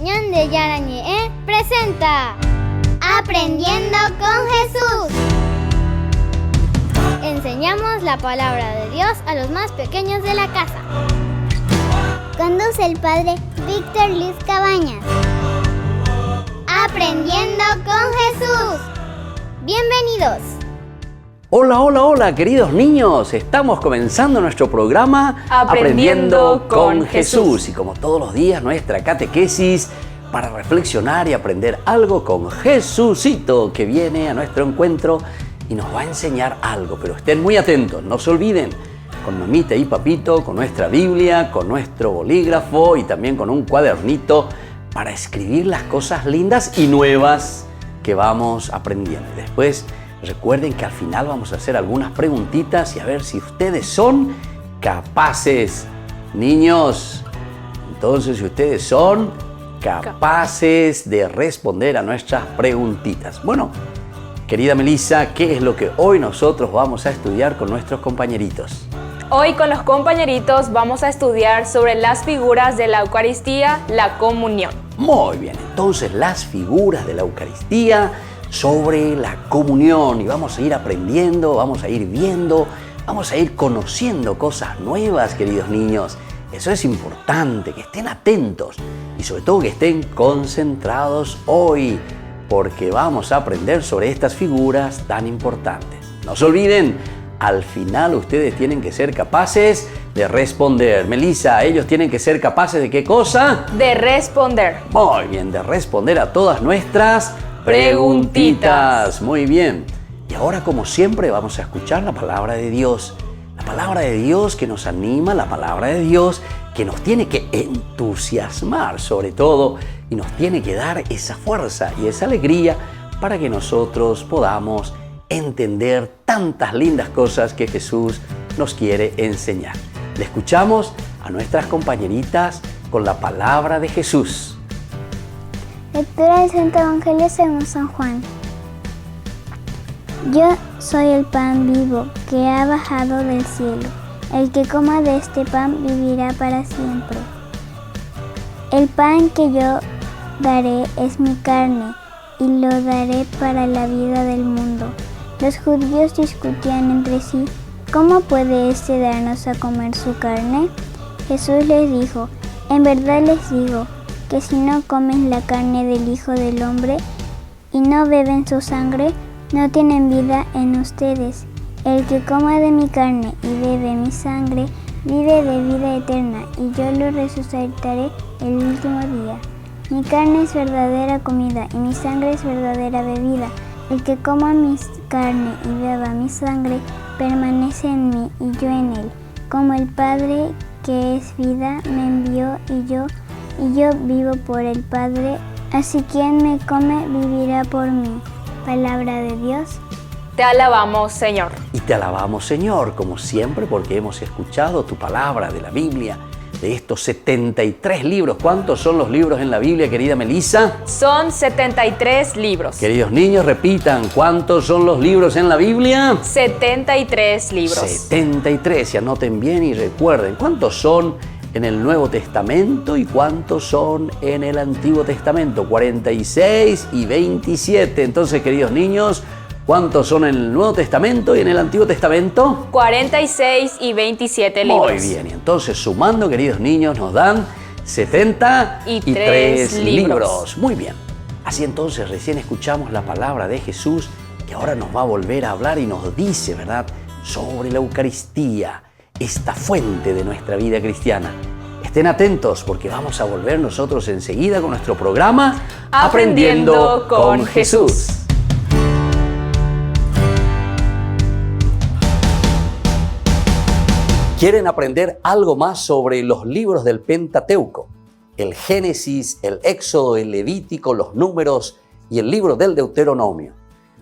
Ñande Yarañe presenta Aprendiendo con Jesús. Enseñamos la palabra de Dios a los más pequeños de la casa. Conduce el padre Víctor Luis Cabañas. Aprendiendo con Jesús. Bienvenidos. Hola, hola, hola, queridos niños. Estamos comenzando nuestro programa Aprendiendo con Jesús. Y como todos los días, nuestra catequesis para reflexionar y aprender algo con Jesucito, que viene a nuestro encuentro y nos va a enseñar algo. Pero estén muy atentos, no se olviden, con mamita y papito, con nuestra Biblia, con nuestro bolígrafo y también con un cuadernito para escribir las cosas lindas y nuevas que vamos aprendiendo. Después, recuerden que al final vamos a hacer algunas preguntitas y a ver si ustedes son capaces. Niños, entonces si ustedes son capaces de responder a nuestras preguntitas. Bueno, querida Melissa, ¿qué es lo que hoy nosotros vamos a estudiar con nuestros compañeritos? Hoy con los compañeritos vamos a estudiar sobre las figuras de la Eucaristía, la comunión. Muy bien, entonces las figuras de la Eucaristía, sobre la comunión, y vamos a ir aprendiendo, vamos a ir viendo, vamos a ir conociendo cosas nuevas, queridos niños. Eso es importante, que estén atentos y sobre todo que estén concentrados hoy, porque vamos a aprender sobre estas figuras tan importantes. No se olviden, al final ustedes tienen que ser capaces de responder. Melissa, ellos tienen que ser capaces ¿de qué cosa? De responder. Muy bien, de responder a todas nuestras preguntitas. Muy bien. Y ahora, como siempre, vamos a escuchar la palabra de Dios. La palabra de Dios que nos anima, la palabra de Dios que nos tiene que entusiasmar sobre todo y nos tiene que dar esa fuerza y esa alegría para que nosotros podamos entender tantas lindas cosas que Jesús nos quiere enseñar. Le escuchamos a nuestras compañeritas con la palabra de Jesús. Lectura del Santo Evangelio según San Juan. Yo soy el pan vivo que ha bajado del cielo. El que coma de este pan vivirá para siempre. El pan que yo daré es mi carne y lo daré para la vida del mundo. Los judíos discutían entre sí, ¿cómo puede éste darnos a comer su carne? Jesús les dijo, en verdad les digo, que si no comen la carne del Hijo del Hombre y no beben su sangre, no tienen vida en ustedes. El que coma de mi carne y bebe mi sangre, vive de vida eterna, y yo lo resucitaré el último día. Mi carne es verdadera comida y mi sangre es verdadera bebida. El que coma mi carne y beba mi sangre, permanece en mí y yo en él. Como el Padre, que es vida, me envió y yo vivo por el Padre, así quien me come vivirá por mí. Palabra de Dios. Te alabamos, Señor. Y te alabamos, Señor, como siempre, porque hemos escuchado tu palabra de la Biblia, de estos 73 libros. ¿Cuántos son los libros en la Biblia, querida Melissa? Son 73 libros. Queridos niños, repitan, ¿cuántos son los libros en la Biblia? 73 libros. 73, y anoten bien y recuerden, ¿cuántos son en el Nuevo Testamento y cuántos son en el Antiguo Testamento? 46 y 27. Entonces, queridos niños, ¿cuántos son en el Nuevo Testamento y en el Antiguo Testamento? 46 y 27 libros. Muy bien, y entonces sumando, queridos niños, nos dan 73 libros. Muy bien. Así entonces recién escuchamos la palabra de Jesús, que ahora nos va a volver a hablar y nos dice, ¿verdad?, sobre la Eucaristía, esta fuente de nuestra vida cristiana. Estén atentos porque vamos a volver nosotros enseguida con nuestro programa Aprendiendo con Jesús. ¿Quieren aprender algo más sobre los libros del Pentateuco? El Génesis, el Éxodo, el Levítico, los Números y el libro del Deuteronomio.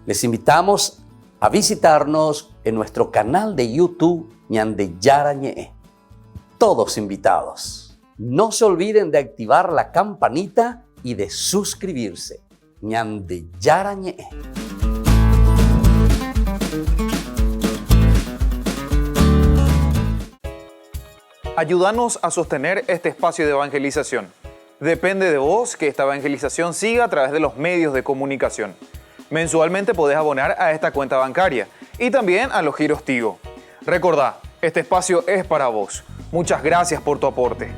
Les invitamos a visitarnos en nuestro canal de YouTube Ñande Yarañe. Todos invitados. No se olviden de activar la campanita y de suscribirse. Ñande Yarañe. Ayúdanos a sostener este espacio de evangelización. Depende de vos que esta evangelización siga a través de los medios de comunicación. Mensualmente podés abonar a esta cuenta bancaria y también a los giros Tigo. Recordá, este espacio es para vos. Muchas gracias por tu aporte.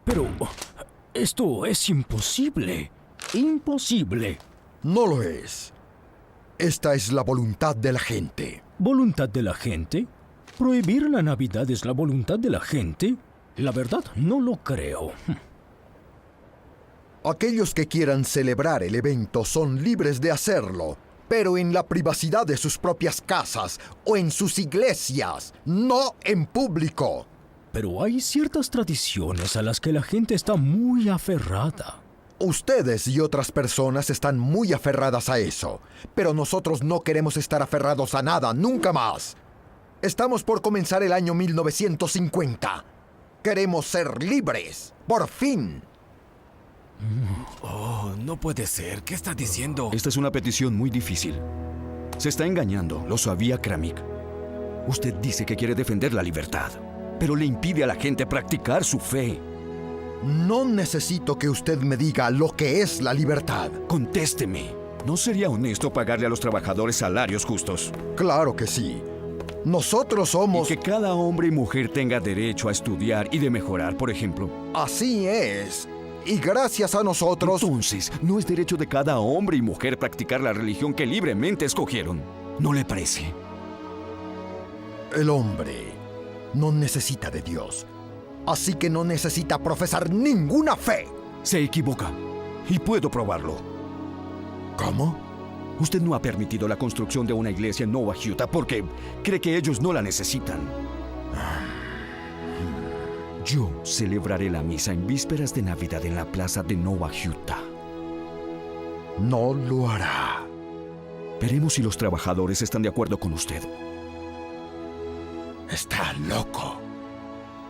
Pero esto es imposible. Imposible. No lo es. Esta es la voluntad de la gente. ¿Voluntad de la gente? ¿Prohibir la Navidad es la voluntad de la gente? La verdad, no lo creo. Aquellos que quieran celebrar el evento son libres de hacerlo, pero en la privacidad de sus propias casas o en sus iglesias, no en público. Pero hay ciertas tradiciones a las que la gente está muy aferrada. Ustedes y otras personas están muy aferradas a eso, pero nosotros no queremos estar aferrados a nada, nunca más. Estamos por comenzar el año 1950. Queremos ser libres, por fin. Oh, no puede ser. ¿Qué está diciendo? Esta es una petición muy difícil. Se está engañando, lo sabía Kramik. Usted dice que quiere defender la libertad, pero le impide a la gente practicar su fe. No necesito que usted me diga lo que es la libertad. Contésteme. ¿No sería honesto pagarle a los trabajadores salarios justos? Claro que sí. Nosotros somos... Y que cada hombre y mujer tenga derecho a estudiar y de mejorar, por ejemplo. Así es. Y gracias a nosotros... Entonces, ¿no es derecho de cada hombre y mujer practicar la religión que libremente escogieron? ¿No le parece? El hombre no necesita de Dios. Así que no necesita profesar ninguna fe. Se equivoca. Y puedo probarlo. ¿Cómo? Usted no ha permitido la construcción de una iglesia en Nova Utah porque cree que ellos no la necesitan. Yo celebraré la misa en vísperas de Navidad en la plaza de Nova Utah. No lo hará. Veremos si los trabajadores están de acuerdo con usted. Está loco.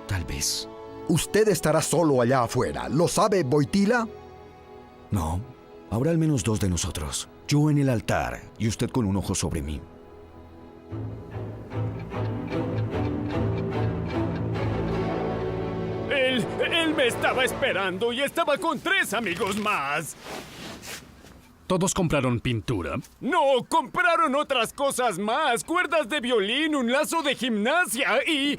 Tal vez. Usted estará solo allá afuera. ¿Lo sabe, Boitila? No. Habrá al menos 2 de nosotros. Yo en el altar y usted con un ojo sobre mí. Él me estaba esperando y estaba con 3 amigos más. ¿Todos compraron pintura? No, compraron otras cosas más. Cuerdas de violín, un lazo de gimnasia y...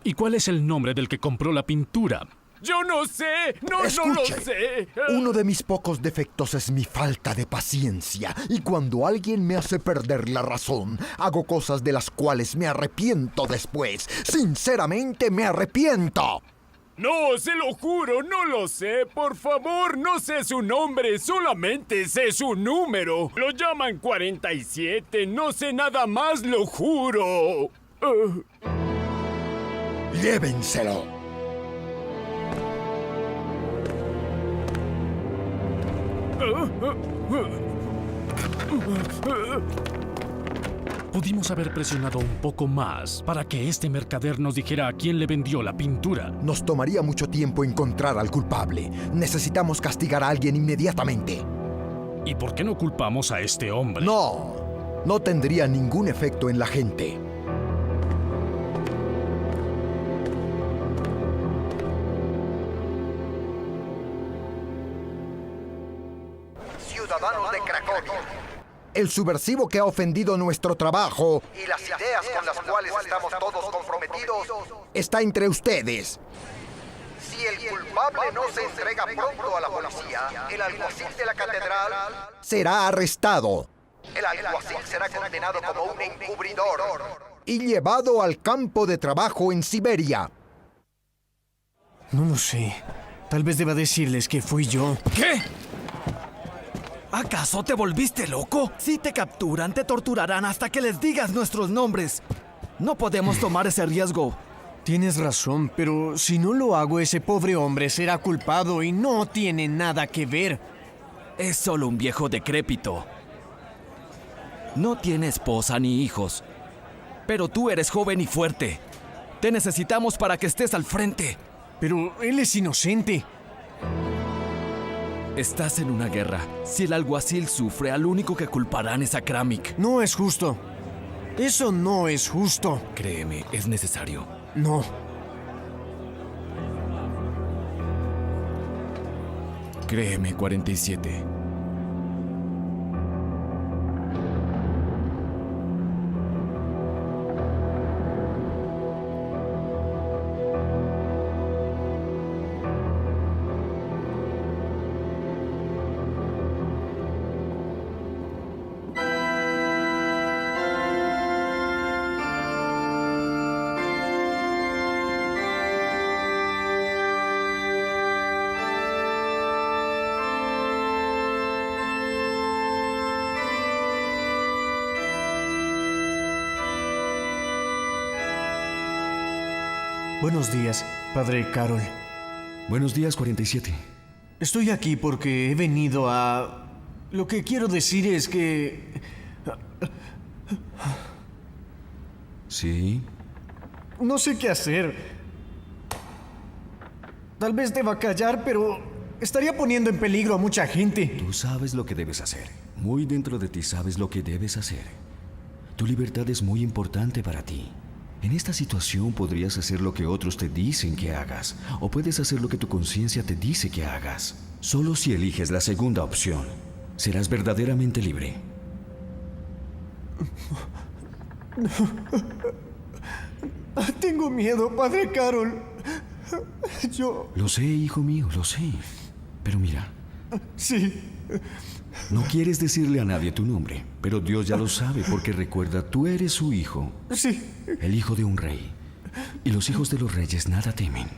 ¿Y cuál es el nombre del que compró la pintura? Yo no sé. No lo sé. Uno de mis pocos defectos es mi falta de paciencia. Y cuando alguien me hace perder la razón, hago cosas de las cuales me arrepiento después. Sinceramente me arrepiento. No, se lo juro, no lo sé. Por favor, no sé su nombre, solamente sé su número. Lo llaman 47, no sé nada más, lo juro. Llévenselo. Pudimos haber presionado un poco más para que este mercader nos dijera a quién le vendió la pintura. Nos tomaría mucho tiempo encontrar al culpable. Necesitamos castigar a alguien inmediatamente. ¿Y por qué no culpamos a este hombre? No tendría ningún efecto en la gente. Ciudadanos de Cracovia. El subversivo que ha ofendido nuestro trabajo y las ideas con las cuales estamos todos comprometidos está entre ustedes. Si el culpable no se entrega pronto a la policía, el alguacil de la catedral será arrestado. El alguacil será condenado como un encubridor y llevado al campo de trabajo en Siberia. No lo sé. Tal vez deba decirles que fui yo. ¿Qué? ¿Acaso te volviste loco? Si te capturan, te torturarán hasta que les digas nuestros nombres. No podemos tomar ese riesgo. Tienes razón, pero si no lo hago, ese pobre hombre será culpado y no tiene nada que ver. Es solo un viejo decrépito. No tiene esposa ni hijos. Pero tú eres joven y fuerte. Te necesitamos para que estés al frente. Pero él es inocente. Estás en una guerra. Si el alguacil sufre, al único que culparán es a Kramik. No es justo. Eso no es justo. Créeme, es necesario. No. Créeme, 47. Buenos días, Padre Carol. Buenos días, 47. Estoy aquí porque he venido a... Lo que quiero decir es que... ¿Sí? No sé qué hacer. Tal vez deba callar, pero estaría poniendo en peligro a mucha gente. Tú sabes lo que debes hacer. Muy dentro de ti sabes lo que debes hacer. Tu libertad es muy importante para ti. En esta situación podrías hacer lo que otros te dicen que hagas, o puedes hacer lo que tu conciencia te dice que hagas. Solo si eliges la segunda opción, serás verdaderamente libre. Tengo miedo, Padre Carol. Yo... Lo sé, hijo mío, lo sé. Pero mira. Sí. No quieres decirle a nadie tu nombre, pero Dios ya lo sabe porque recuerda, tú eres su hijo. Sí. El hijo de un rey. Y los hijos de los reyes nada temen.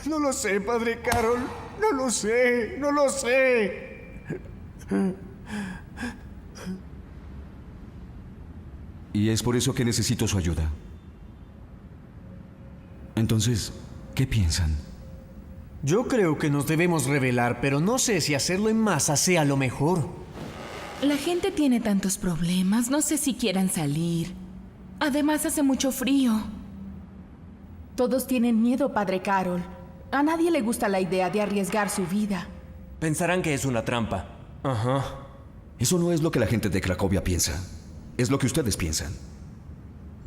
No lo sé, Padre Carol. No lo sé. No lo sé. Y es por eso que necesito su ayuda. Entonces, ¿qué piensan? Yo creo que nos debemos revelar, pero no sé si hacerlo en masa sea lo mejor. La gente tiene tantos problemas, no sé si quieran salir. Además hace mucho frío. Todos tienen miedo, Padre Carol. A nadie le gusta la idea de arriesgar su vida. Pensarán que es una trampa. Ajá. Eso no es lo que la gente de Cracovia piensa. Es lo que ustedes piensan.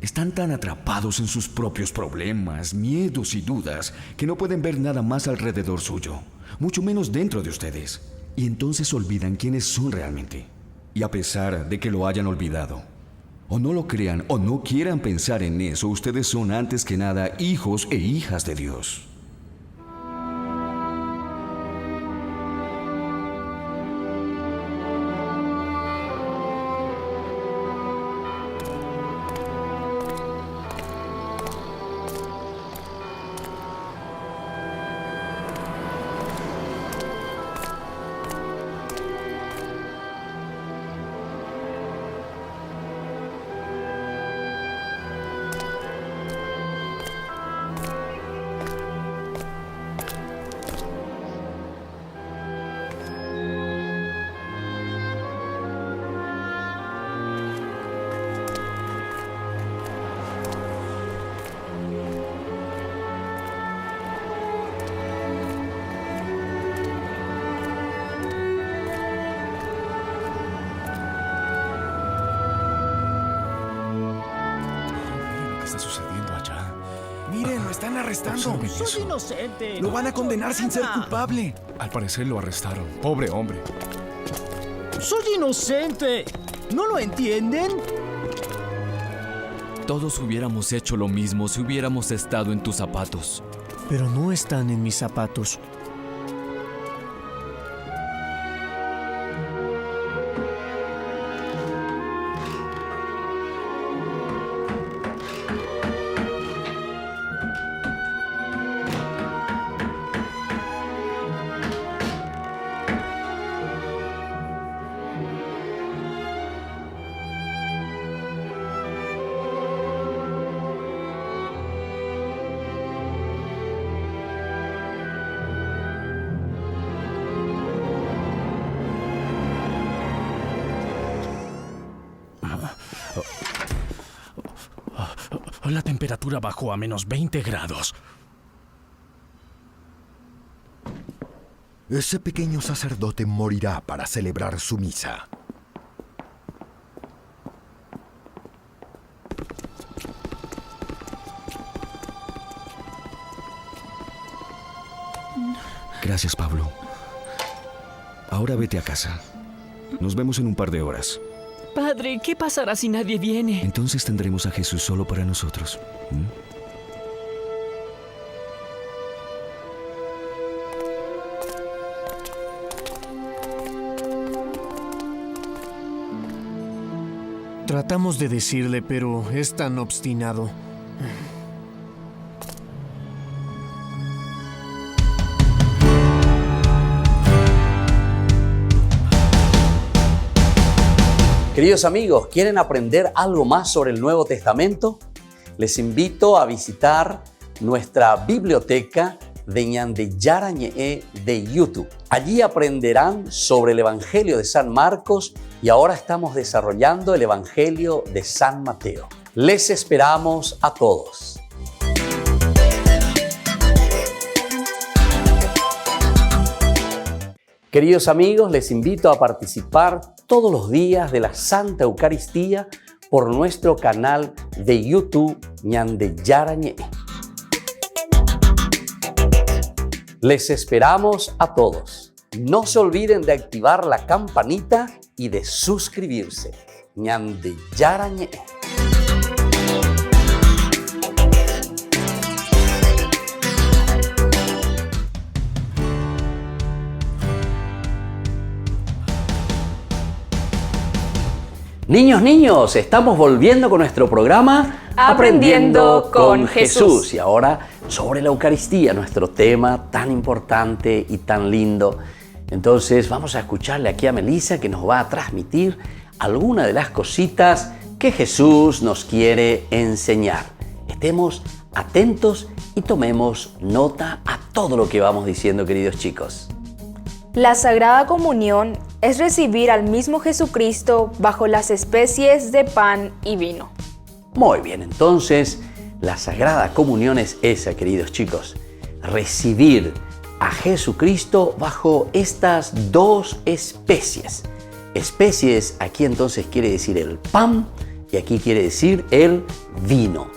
Están tan atrapados en sus propios problemas, miedos y dudas que no pueden ver nada más alrededor suyo, mucho menos dentro de ustedes. Y entonces olvidan quiénes son realmente. Y a pesar de que lo hayan olvidado, o no lo crean o no quieran pensar en eso, ustedes son antes que nada hijos e hijas de Dios. están arrestando. Soy inocente. Lo van a condenar sin ser culpable. Al parecer lo arrestaron. Pobre hombre. Soy inocente. ¿No lo entienden? Todos hubiéramos hecho lo mismo si hubiéramos estado en tus zapatos. Pero no están en mis zapatos. La temperatura bajó a menos 20 grados. Ese pequeño sacerdote morirá para celebrar su misa. Gracias, Pablo. Ahora vete a casa. Nos vemos en un par de horas. Padre, ¿qué pasará si nadie viene? Entonces tendremos a Jesús solo para nosotros. Tratamos de decirle, pero es tan obstinado. Queridos amigos, ¿quieren aprender algo más sobre el Nuevo Testamento? Les invito a visitar nuestra biblioteca de Ñande Yarañe de YouTube. Allí aprenderán sobre el Evangelio de San Marcos y ahora estamos desarrollando el Evangelio de San Mateo. Les esperamos a todos. Queridos amigos, les invito a participar todos los días de la Santa Eucaristía por nuestro canal de YouTube Ñande Yarañe. Les esperamos a todos. No se olviden de activar la campanita y de suscribirse. Ñande Yarañe. Niños, estamos volviendo con nuestro programa Aprendiendo con Jesús. Y ahora sobre la Eucaristía, nuestro tema tan importante y tan lindo. Entonces vamos a escucharle aquí a Melissa que nos va a transmitir algunas de las cositas que Jesús nos quiere enseñar. Estemos atentos y tomemos nota a todo lo que vamos diciendo, queridos chicos. La Sagrada Comunión es recibir al mismo Jesucristo bajo las especies de pan y vino. Muy bien, entonces la Sagrada Comunión es esa, queridos chicos. Recibir a Jesucristo bajo estas dos especies. Especies aquí entonces quiere decir el pan y aquí quiere decir el vino.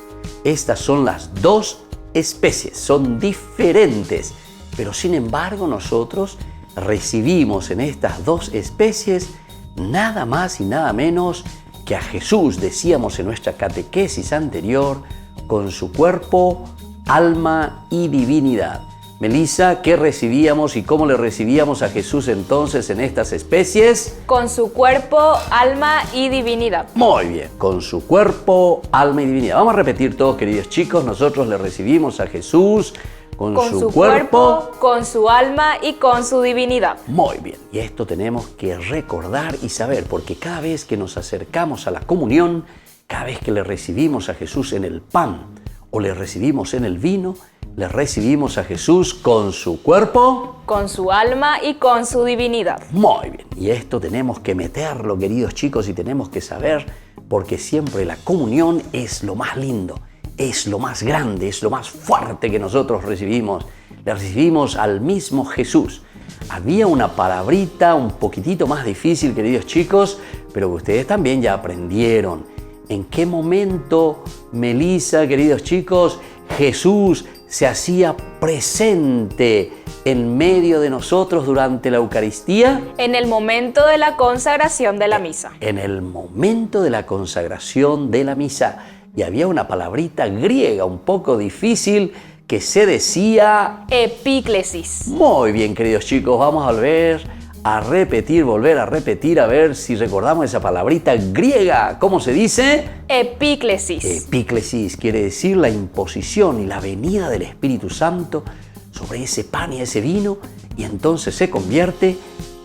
Estas son las dos especies, son diferentes, pero sin embargo nosotros recibimos en estas dos especies nada más y nada menos que a Jesús, decíamos en nuestra catequesis anterior, con su cuerpo, alma y divinidad. Melissa, ¿qué recibíamos y cómo le recibíamos a Jesús entonces en estas especies? Con su cuerpo, alma y divinidad. Muy bien, con su cuerpo, alma y divinidad. Vamos a repetir todos, queridos chicos, nosotros le recibimos a Jesús con su cuerpo, con su alma y con su divinidad. Muy bien, y esto tenemos que recordar y saber, porque cada vez que nos acercamos a la comunión, cada vez que le recibimos a Jesús en el pan o le recibimos en el vino, le recibimos a Jesús con su cuerpo, con su alma y con su divinidad. Muy bien, y esto tenemos que meterlo, queridos chicos, y tenemos que saber, porque siempre la comunión es lo más lindo. Es lo más grande, es lo más fuerte que nosotros recibimos. Le recibimos al mismo Jesús. Había una palabrita un poquitito más difícil, queridos chicos, pero que ustedes también ya aprendieron. ¿En qué momento, Melissa, queridos chicos, Jesús se hacía presente en medio de nosotros durante la Eucaristía? En el momento de la consagración de la misa. En el momento de la consagración de la misa. Y había una palabrita griega un poco difícil que se decía... epíclesis. Muy bien, queridos chicos, vamos a volver a repetir, a ver si recordamos esa palabrita griega. ¿Cómo se dice? Epíclesis. Epíclesis quiere decir la imposición y la venida del Espíritu Santo sobre ese pan y ese vino, y entonces se convierte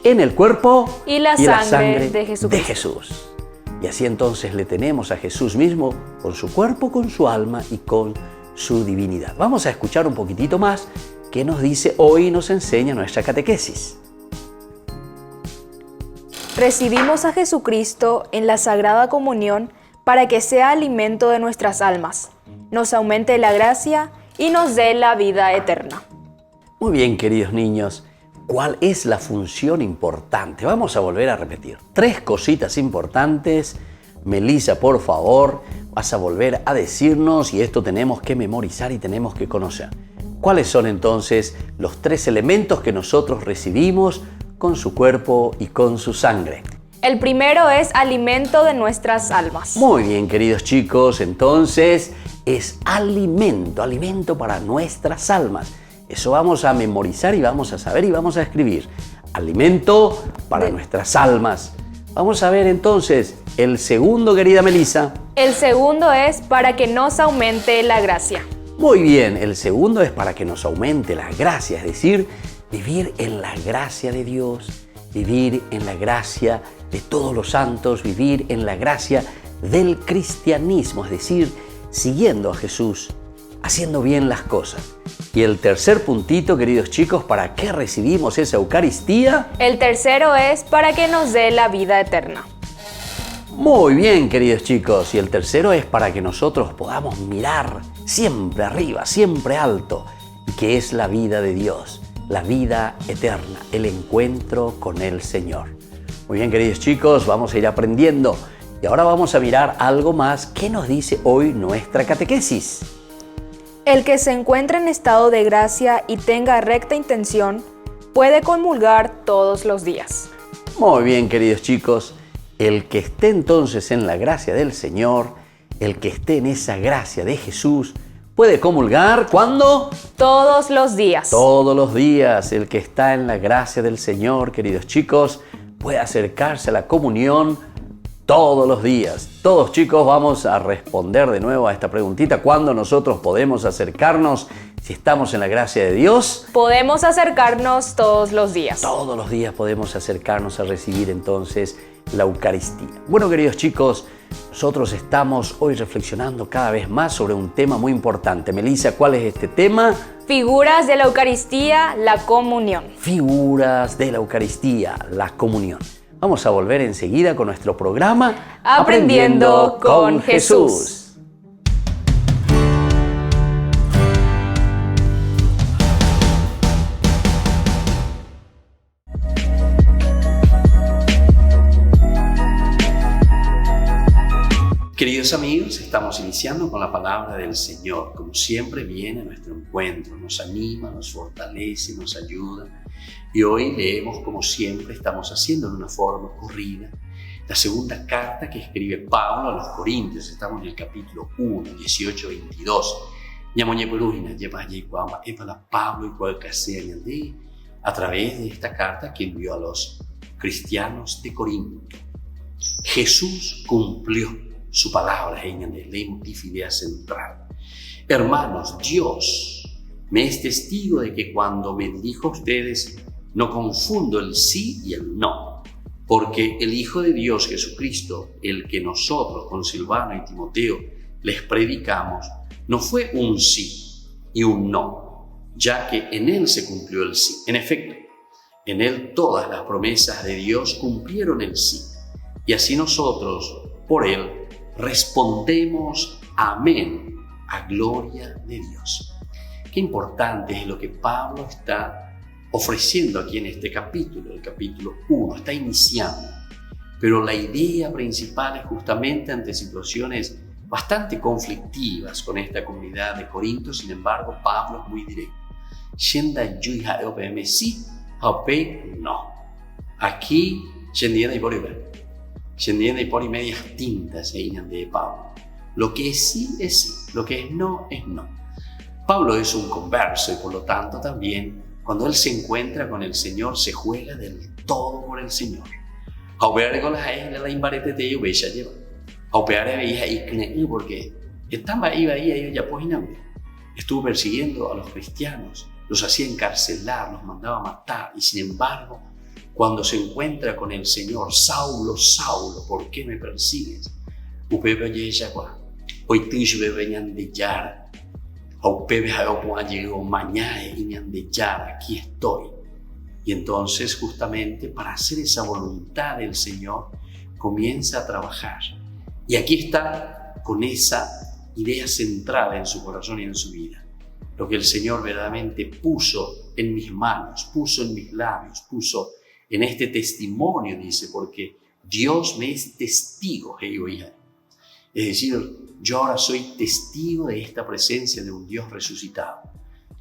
en el cuerpo y la sangre de Jesús. Y así entonces le tenemos a Jesús mismo con su cuerpo, con su alma y con su divinidad. Vamos a escuchar un poquitito más qué nos dice hoy y nos enseña nuestra catequesis. Recibimos a Jesucristo en la Sagrada Comunión para que sea alimento de nuestras almas. nos aumente la gracia y nos dé la vida eterna. Muy bien, queridos niños, ¿cuál es la función importante? Vamos a volver a repetir. 3 cositas importantes. Melissa, por favor, vas a volver a decirnos, y esto tenemos que memorizar y tenemos que conocer. ¿Cuáles son entonces los 3 elementos que nosotros recibimos con su cuerpo y con su sangre? El primero es alimento de nuestras almas. Muy bien, queridos chicos, entonces es alimento para nuestras almas. Eso vamos a memorizar y vamos a saber y vamos a escribir. Alimento para nuestras almas. Vamos a ver entonces el segundo, querida Melissa. El segundo es para que nos aumente la gracia. Muy bien, el segundo es para que nos aumente la gracia, es decir, vivir en la gracia de Dios, vivir en la gracia de todos los santos, vivir en la gracia del cristianismo, es decir, siguiendo a Jesús, haciendo bien las cosas. Y el tercer puntito, queridos chicos, ¿para qué recibimos esa Eucaristía? El tercero es para que nos dé la vida eterna. Muy bien, queridos chicos, y el tercero es para que nosotros podamos mirar siempre arriba, siempre alto, que es la vida de Dios, la vida eterna, el encuentro con el Señor. Muy bien, queridos chicos, vamos a ir aprendiendo. Y ahora vamos a mirar algo más que nos dice hoy nuestra catequesis. El que se encuentre en estado de gracia y tenga recta intención, puede comulgar todos los días. Muy bien, queridos chicos, el que esté entonces en la gracia del Señor, el que esté en esa gracia de Jesús, puede comulgar, ¿cuándo? Todos los días. Todos los días. El que está en la gracia del Señor, queridos chicos, puede acercarse a la comunión todos los días. Todos, chicos, vamos a responder de nuevo a esta preguntita. ¿Cuándo nosotros podemos acercarnos si estamos en la gracia de Dios? Podemos acercarnos todos los días. Todos los días podemos acercarnos a recibir entonces la Eucaristía. Bueno, queridos chicos, nosotros estamos hoy reflexionando cada vez más sobre un tema muy importante. Melissa, ¿cuál es este tema? Figuras de la Eucaristía, la comunión. Figuras de la Eucaristía, la comunión. Vamos a volver enseguida con nuestro programa Aprendiendo con Jesús. Queridos amigos, estamos iniciando con la palabra del Señor. Como siempre viene a nuestro encuentro, nos anima, nos fortalece, nos ayuda. Y hoy leemos, como siempre estamos haciendo de una forma corrida, la segunda carta que escribe Pablo a los Corintios. Estamos en el capítulo 1, 18-22. A través de esta carta que envió a los cristianos de Corinto. Jesús cumplió su palabra en el idea central. Hermanos, Dios me es testigo de que cuando me dirijo a ustedes no confundo el sí y el no, porque el Hijo de Dios Jesucristo, el que nosotros con Silvano y Timoteo les predicamos, no fue un sí y un no, ya que en él se cumplió el sí. En efecto, en él todas las promesas de Dios cumplieron el sí, y así nosotros, por él, respondemos amén a gloria de Dios. Qué importante es lo que Pablo está ofreciendo aquí en este capítulo, el capítulo 1, está iniciando. Pero la idea principal es justamente ante situaciones bastante conflictivas con esta comunidad de Corinto. Sin embargo, Pablo es muy directo. Sí, no. Aquí, y por medias tintas de Pablo. Lo que es sí, lo que es no. Pablo es un converso y por lo tanto también cuando él se encuentra con el Señor se juega del todo por el Señor. Porque estuvo persiguiendo a los cristianos, los hacía encarcelar, los mandaba matar, y sin embargo cuando se encuentra con el Señor, Saulo, Saulo, ¿por qué me persigues? Aquí estoy. Y entonces justamente para hacer esa voluntad del Señor comienza a trabajar. Y aquí está con esa idea central en su corazón y en su vida. Lo que el Señor verdaderamente puso en mis manos, puso en mis labios, puso en este testimonio, dice, porque Dios me es testigo, es decir, yo ahora soy testigo de esta presencia de un Dios resucitado.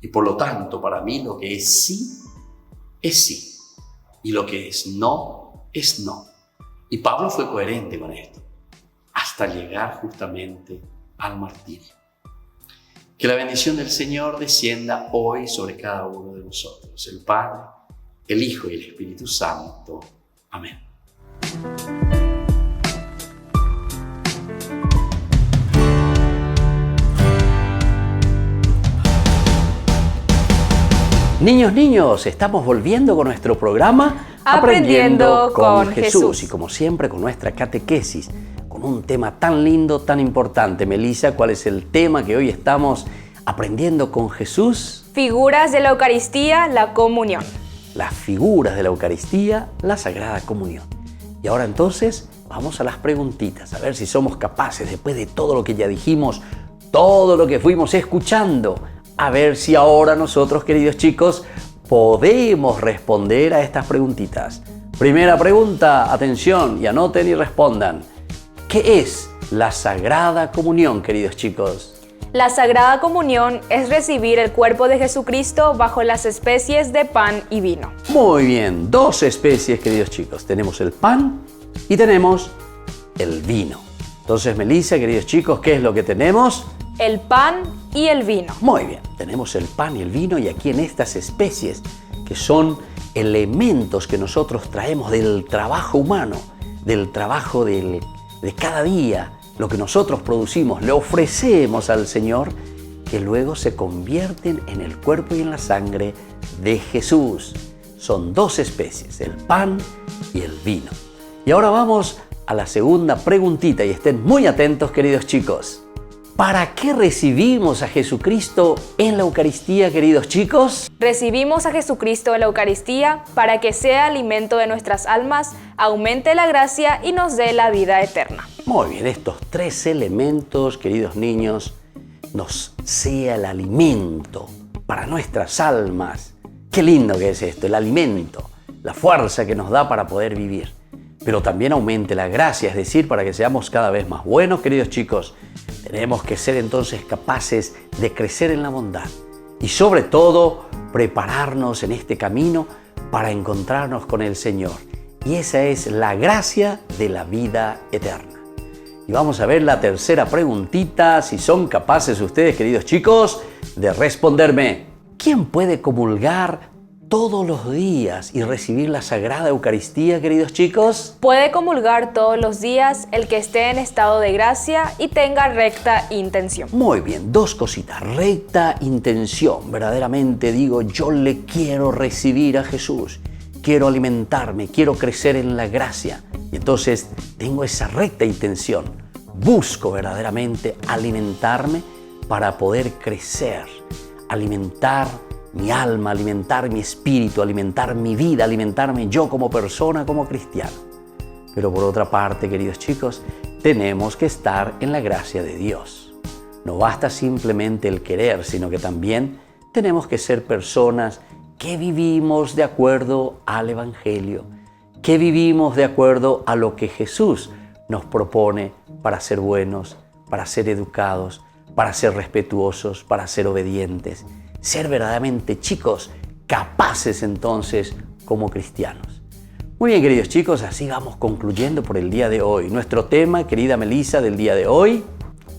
Y por lo tanto, para mí lo que es sí, y lo que es no. Y Pablo fue coherente con esto, hasta llegar justamente al martirio. Que la bendición del Señor descienda hoy sobre cada uno de nosotros, el Padre, el Hijo y el Espíritu Santo. Amén. Niños, estamos volviendo con nuestro programa Aprendiendo con Jesús. Y como siempre con nuestra catequesis, con un tema tan lindo, tan importante. Melissa, ¿cuál es el tema que hoy estamos aprendiendo con Jesús? Figuras de la Eucaristía, la comunión. Las figuras de la Eucaristía, la Sagrada Comunión. Y ahora entonces vamos a las preguntitas, a ver si somos capaces, después de todo lo que ya dijimos, todo lo que fuimos escuchando, a ver si ahora nosotros, queridos chicos, podemos responder a estas preguntitas. Primera pregunta, atención, y anoten y respondan. ¿Qué es la Sagrada Comunión, queridos chicos? La Sagrada Comunión es recibir el cuerpo de Jesucristo bajo las especies de pan y vino. Muy bien, dos especies, queridos chicos. Tenemos el pan y tenemos el vino. Entonces, Melissa, queridos chicos, ¿qué es lo que tenemos? El pan y el vino. Muy bien, tenemos el pan y el vino, y aquí en estas especies, que son elementos que nosotros traemos del trabajo humano, del trabajo de cada día, lo que nosotros producimos, le ofrecemos al Señor, que luego se convierten en el cuerpo y en la sangre de Jesús. Son dos especies, el pan y el vino. Y ahora vamos a la segunda preguntita, y estén muy atentos, queridos chicos. ¿Para qué recibimos a Jesucristo en la Eucaristía, queridos chicos? Recibimos a Jesucristo en la Eucaristía para que sea alimento de nuestras almas, aumente la gracia y nos dé la vida eterna. Muy bien, estos tres elementos, queridos niños, nos sea el alimento para nuestras almas. Qué lindo que es esto, el alimento, la fuerza que nos da para poder vivir. Pero también aumente la gracia, es decir, para que seamos cada vez más buenos, queridos chicos. Tenemos que ser entonces capaces de crecer en la bondad y sobre todo prepararnos en este camino para encontrarnos con el Señor. Y esa es la gracia de la vida eterna. Y vamos a ver la tercera preguntita, si son capaces ustedes, queridos chicos, de responderme. ¿Quién puede comulgar todos los días y recibir la Sagrada Eucaristía, queridos chicos? Puede comulgar todos los días el que esté en estado de gracia y tenga recta intención. Muy bien, dos cositas. Recta intención. Verdaderamente digo, yo le quiero recibir a Jesús. Quiero alimentarme, quiero crecer en la gracia. Y entonces tengo esa recta intención. Busco verdaderamente alimentarme para poder crecer, alimentar mi alma, alimentar mi espíritu, alimentar mi vida, alimentarme yo como persona, como cristiano. Pero por otra parte, queridos chicos, tenemos que estar en la gracia de Dios. No basta simplemente el querer, sino que también tenemos que ser personas que vivimos de acuerdo al Evangelio, que vivimos de acuerdo a lo que Jesús nos propone para ser buenos, para ser educados, para ser respetuosos, para ser obedientes. Ser verdaderamente, chicos, capaces entonces como cristianos. Muy bien, queridos chicos, así vamos concluyendo por el día de hoy. Nuestro tema, querida Melissa, del día de hoy.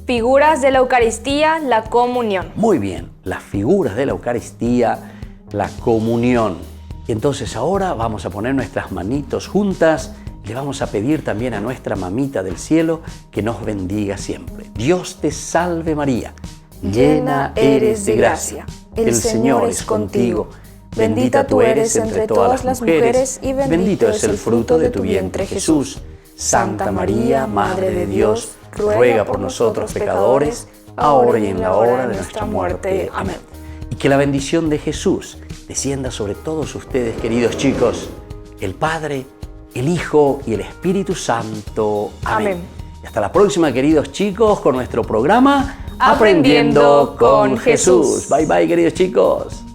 Figuras de la Eucaristía, la comunión. Muy bien, las figuras de la Eucaristía, la comunión. Y entonces ahora vamos a poner nuestras manitos juntas. Le vamos a pedir también a nuestra mamita del cielo que nos bendiga siempre. Dios te salve María, llena eres de gracia. El Señor es contigo. Bendita tú eres entre todas las mujeres y bendito es el fruto de tu vientre, Jesús. Santa María, Madre de Dios, ruega por nosotros pecadores, ahora y en la hora de nuestra muerte. Amén. Y que la bendición de Jesús descienda sobre todos ustedes, queridos chicos, el Padre, el Hijo y el Espíritu Santo. Amén. Y hasta la próxima, queridos chicos, con nuestro programa Aprendiendo con Jesús. Bye bye, queridos chicos.